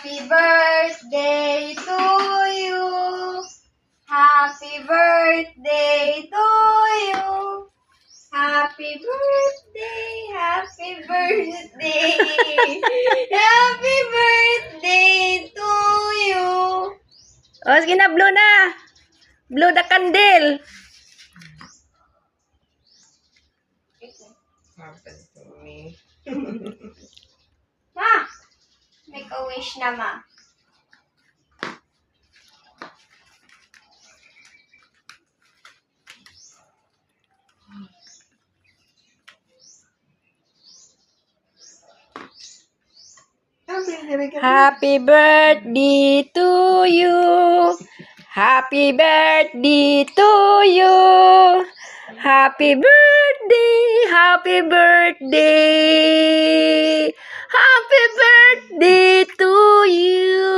Happy birthday to you. Happy birthday to you. Happy birthday, happy birthday. Happy birthday to you. Oh, sige na, blow na. Blow the candle. Happens to me. Ma, make a wish na, ma. Happy birthday to you. Happy birthday to you. Happy birthday. Happy birthday. Happy birthday to you.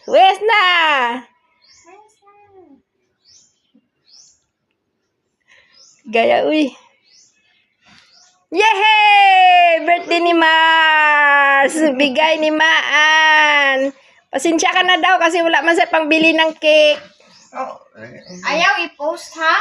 Wes na. Gaya, uy. Yehey! Birthday ni Mars! Bigay ni Maan! Pasensya ka na daw kasi wala man sa pangbili ng cake. Oh. Ayaw i-post, ha?